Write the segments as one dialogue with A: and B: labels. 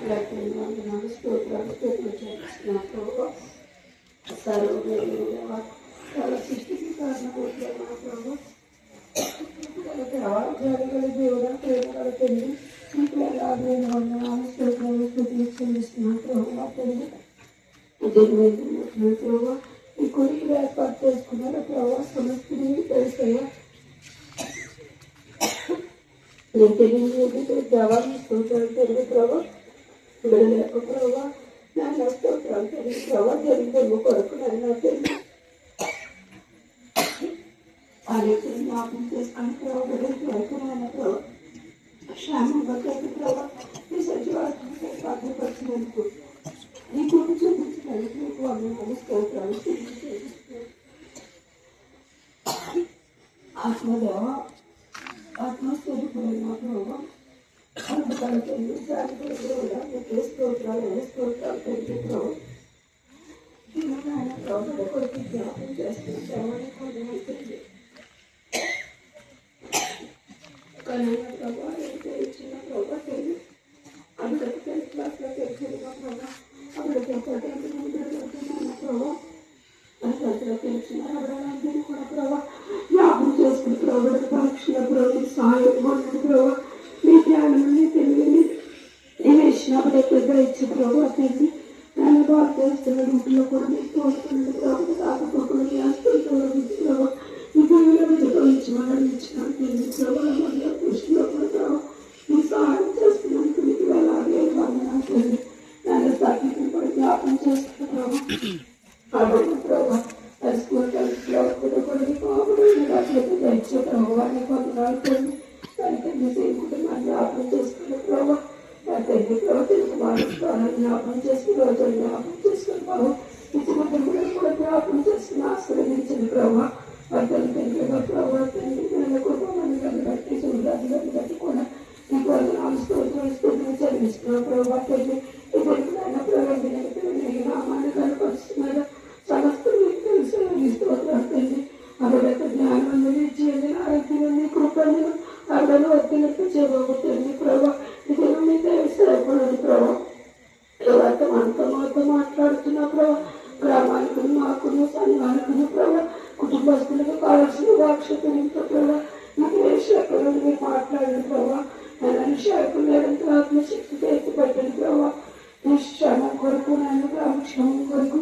A: లేకపోతే వందనాలు స్తోత్రాలు చేస్తున్నాం ప్రభావ. సర్వదేవ చాలా సృష్టికి కారణమవుతున్న ప్రభావ. జాడగల దేవుడా ప్రేమగల తండ్రి మీకు ఎలాగో వందనాలు స్తోత్రాలు చెల్లిస్తున్నాం ప్రభావ. తండ్రి ప్రభావ ఈ కొడుకులు ఏర్పాటు చేసుకున్నారు ప్రభావ. సమస్యని తెలుసయ్యా నేను తెలియజేది జవాబు స్తోత్రాలు తెలియదు ప్రభావ. లేక ప్రభావ నాన్న స్తోత్రాలు తెలియదు ప్రభావ. జరిగిన కొరకు నాన్న తెలియదు అనేక జ్ఞాపకం చేసుకుని ప్రభావ నాన్న ప్రభావ క్షేమంగా కలిగి ప్రభావ ఈ సచివాలయంపై బాధ్యపరిచినందుకు నీ కొరకు చూపించడానికి మీకు వందనాలు స్తోత్రాలు ఆత్మదేవ ఆత్మస్వరూపులైన ప్రభావ అద్భుతాలు తెలియదు జాగ్రత్తలు కూడా మీకు స్తోత్రాలు తెలియదు ప్రభావ. ఆయన ప్రభావ కొరకు జ్ఞాపకం చేస్తున్న దేవాన్ని కొంతమంది కానీ ప్రభావ ఇచ్చిన ప్రభావ తెలియదు అందరికీ టెన్త్ క్లాస్లో తెలిసిన ప్రభావ అక్కడికి ప్రభావ అందరిలో తెలిసిన ఎవరైనా కూడా ప్రభావ జ్ఞాపకం చేసుకుని ప్రభావ పరీక్షల ప్రభావ సహాయం పొందిన ప్రభావ మీ జ్ఞానాన్ని తెలియని నివేసినప్పుడు ఎక్కువగా ఇచ్చే ప్రభావ తెలియదు నేను బాగా చేస్తున్న ఇంట్లో కూడా మీకు తోడుకున్న ప్రభావ తాకపోకుండా చేస్తున్న ప్రభావ ఇప్పుడు ఇచ్చిన ఇచ్చిన తెలియదు ప్రభావ కృష్ణలో కూడా ప్రభావ మీ సహాయం చేస్తున్నందుకు మీకు అలాగే వందనాలు నేను సాధ్యం కూడా జ్ఞాపకం చేస్తున్న ప్రభావ ప్రభావ స్కూల్ ఇచ్చే ప్రభావాన్ని వందనాలు తెలియదు దానికి కుటుంబాన్ని జ్ఞాపకం చేసుకున్న ప్రభావ తండ్రి ప్రవర్తనకు మారుస్తాను జ్ఞాపకం చేసుకుని రోజులు జ్ఞాపకం చేసుకుని ప్రభావ ఇతరులు కూడా జ్ఞాపకం చేసుకుని ఆశ్రయించిన ప్రభావ వర్తలు తండ్రిగా ప్రభావ తండ్రి పిల్లల కుటుంబాన్ని బట్టి చూడాలని బట్టి కూడా నీకు వందనాలు స్తోత్రం చెల్లిస్తున్నా ప్రభావ తండ్రి ఇతరులైన ప్రవర్తన నామాన్ని కనపరుస్తున్నారు సమస్త మీకు తెలుసు ఈ స్తోత్రాలు తండ్రి అవిడకు జ్ఞానం చేయండి ఆరోగ్యాన్ని కృపలను అవిడను వర్తినట్టు చేయబోతుంది ప్రభావ ఇతరులు మీకు సరిపడదు ప్రభావ ఎవరితో మనతో మాట్లాడుతున్నా ప్రభావ గ్రామాలకు మాకును సంఘాలకు ప్రభావ కుటుంబస్తులకు కావాల్సిన వాక్షతో ప్రభావ నాకు ఏ శాఖలు మీరు మాట్లాడిన ప్రభావ నన్ను శాఖలు లేదంటే ఆత్మశక్తితో ఎత్తిపెట్టండి ప్రభావ నీ క్షేమం కొరకు నన్ను గ్రామక్షేమం కొరకు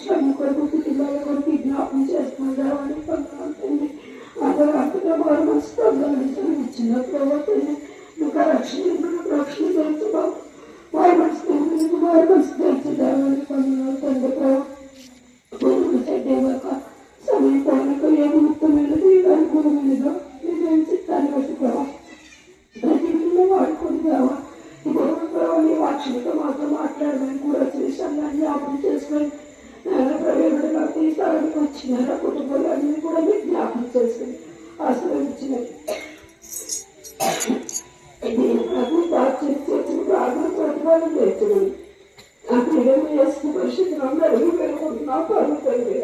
A: క్షేమం కొరకు కుటుంబాల కొరకు జ్ఞాపకం చేస్తున్నాను దేవాన్ని పొందాలండి అందరూ అంతగా వారు మనసు పొందాలని ఇచ్చిన ప్రభావ ఇంకా రక్షణ తెలుసు బాబు వారి మనసు వారి మనసు తెలుసు దేవాన్ని పొందాలి తండ్రి ప్రభావ చెడ్డేవాక సమయం పైనకు ఏ ముక్తమైనది అనుకూలమైనదో మీరు చిత్తాన్ని బట్టి ప్రభావ ప్రతిలో వాడుకొని దేవా ఇప్పుడు ప్రభావ నీ వాక్షణతో మాతో మాట్లాడమని కూడా చేశాను జ్ఞాపకం చేసుకొని ప్రవేశంలో తీసానికి వచ్చినారు కుటుంబాలన్నీ కూడా మీరు జ్ఞాపకం చేసుకుని ఆశ్రయించినది ప్రార్థన ప్రతిపాదన చేస్తున్నాను ఆ క్రీడలు చేసిన పరిస్థితులు అందరూ పెరుగుతున్నా పర్వతండి